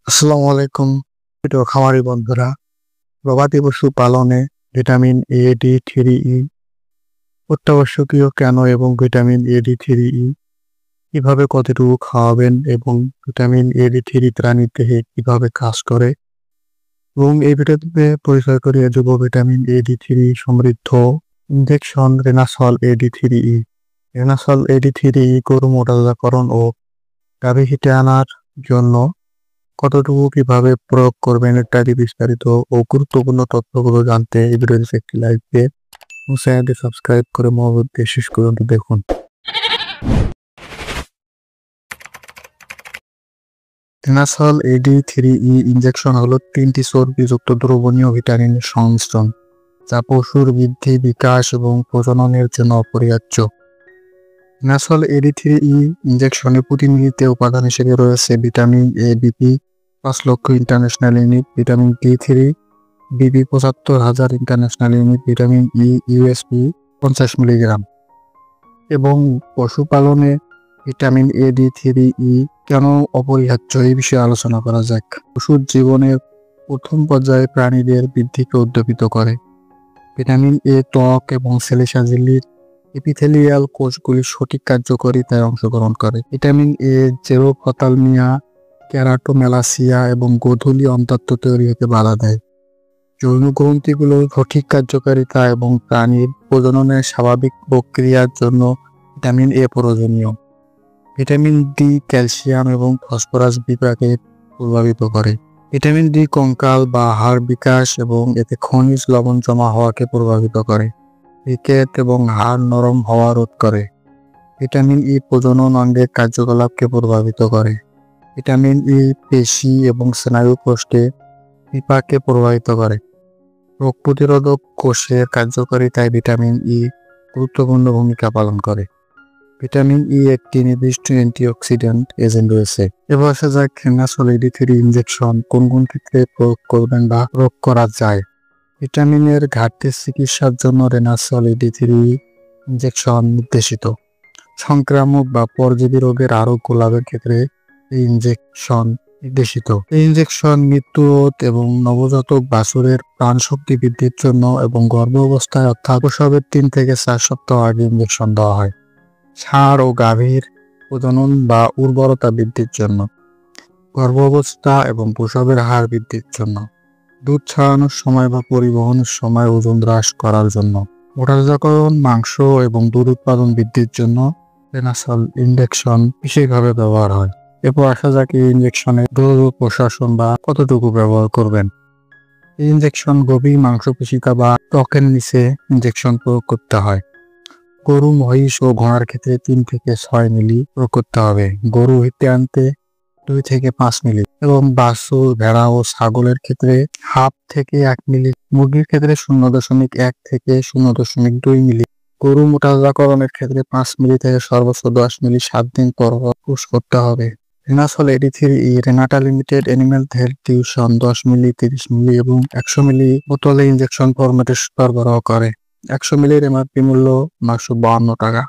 আসসালামু আলাইকুম প্রিয় খামারি বন্ধুরা। গবাদি পশু পালনে ভিটামিন A, D, 3, E অত্যাবশ্যকীয় কেন এবং ভিটামিন A, D, 3, E কিভাবে কতটুকু খাওয়াবেন এবং ভিটামিন A, D, 3 প্রাণীর দেহে কিভাবে কাজ করে এবং এই ভিডিওতে পরিচয় করিয়ে দেব ভিটামিন A, D, 3 সমৃদ্ধ injection Renasol A, D, 3, E। Renasol A, D, 3, E গরু মোটাতাজাকরণ ও গাভী হিটে আনার জন্য কতটুকু কিভাবে প্রয়োগ করবেন ইত্যাদি বিস্তারিত ও গুরুত্বপূর্ণ তথ্যগুলো জানতে এই ভিডিওতে একটি লাইক দিয়ে এবং চ্যানেলটি সাবস্ক্রাইব করে মনোযোগ দিয়ে শেষ পর্যন্ত দেখুন। রেনাসল A, D, 3, E ইনজেকশন হলো 3টি চর্বিযুক্ত দ্রবণীয় ভিটামিনের সংমিশ্রণ যা পশুর বৃদ্ধি, বিকাশ এবং প্রজননের জন্য অপরিহার্য। রেনাসল A, D, 3, E ইনজেকশনে প্রতি মিলিতে উপাদান হিসেবে রয়েছে ভিটামিন A, BP 5 লক্ষ international unit, vitamin D3 BP 75,000 international unit, vitamin E USP 50 milligram. এবং পশুপালনে ভিটামিন A, D, 3, E কেন অপরিহার্য এই বিষয়ে আলোচনা করা যাক। পশুর জীবনের প্রথম পর্যায়ে প্রাণীদের বৃদ্ধিকে উদ্দীপিত করে। ভিটামিন A ত্বক এবং সেলেসা ঝিল্লির এপিথেলিয়াল কোষগুলির সঠিক কার্যকারিতায় অংশগ্রহণ করে। ভিটামিন A জেরোফথ্যালমিয়া, ক্যারাটোমেলাসিয়া এবং গোধূলি অন্তত্ব তৈরি হতে বাধা দেয়। যৌন গ্রন্থিগুলোর সঠিক কার্যকারিতা এবং প্রাণীর প্রজননের স্বাভাবিক প্রক্রিয়ার জন্য ভিটামিন A প্রয়োজনীয়। ভিটামিন D ক্যালসিয়াম এবং ফসফরাস বিপাকে প্রভাবিত করে। ভিটামিন D কঙ্কাল বা হাড় বিকাশ এবং এতে খনিজ লবণ জমা হওয়াকে প্রভাবিত করে। রিকেট এবং হাড় নরম হওয়া রোধ করে। ভিটামিন E প্রজনন অঙ্গের কার্যকলাপকে প্রভাবিত করে। ভিটামিন E পেশি এবং স্নায়ু কোষকে বিপাকে প্রভাবিত করে। রোগ প্রতিরোধক কোষের কার্যকারিতায় ভিটামিন E গুরুত্বপূর্ণ ভূমিকা পালন করে। ভিটামিন E একটি নির্দিষ্ট অ্যান্টিঅক্সিডেন্ট এজেন্ট রয়েছে। এবার আসা যাক রেনাসল A, D, 3 ইনজেকশন কোন কোন ক্ষেত্রে প্রয়োগ করবেন বা প্রয়োগ করা যায়। ভিটামিনের ঘাটতির চিকিৎসার জন্য রেনাসল A, D, 3 ইনজেকশন নির্দেশিত। সংক্রামক বা পরজীবী রোগের আরোগ্য লাভের ক্ষেত্রে এই ইনজেকশন নির্দেশিত। এই ইনজেকশন মৃত্যুরোধ এবং নবজাতক বাছুরের প্রাণশক্তি বৃদ্ধির জন্য এবং গর্ভ অবস্থায় অর্থাৎ প্রসবের 3 থেকে 4 সপ্তাহ আগে ইনজেকশন দেওয়া হয়। ষাঁড় ও গাভীর প্রজনন বা উর্বরতা বৃদ্ধির জন্য, গর্ভাবস্থা এবং প্রসবের হার বৃদ্ধির জন্য, দুধ ছাড়ানোর সময় বা পরিবহনের সময় ওজন হ্রাস করার জন্য, মোটাতাজাকরণ, মাংস এবং দুধ উৎপাদন বৃদ্ধির জন্য রেনাসল ইনজেকশন বিশেষভাবে ব্যবহার হয়। এরপর আসা যাক এই ইনজেকশনের ডোজ ও প্রশাসন বা কতটুকু ব্যবহার করবেন। এই ইনজেকশন গভীর মাংসপেশিকা বা ত্বকের নিচে ইনজেকশন প্রয়োগ করতে হয়। গরু, মহিষ ও ঘোড়ার ক্ষেত্রে 3 থেকে 6 মিলি প্রয়োগ করতে হবে। গরু হিটে আনতে 2 থেকে 5 মিলি এবং বাছুর, ভেড়া ও ছাগলের ক্ষেত্রে 1/2 থেকে 1 মিলি, মুরগির ক্ষেত্রে 0.1 থেকে 0.2 মিলি। গরু মোটাতাজাকরণের ক্ষেত্রে 5 মিলি থেকে সর্বোচ্চ 10 মিলি 7 দিন পর পুশ করতে হবে। রেনাসল A, D, 3, E Renata limited animal health tuition 10 মিলি, 30 মিলি এবং 100 মিলি বোতলে ইনজেকশন ফরম্যাটে সরবরাহ করে। 100 মিলির MRP মূল্য 952 টাকা।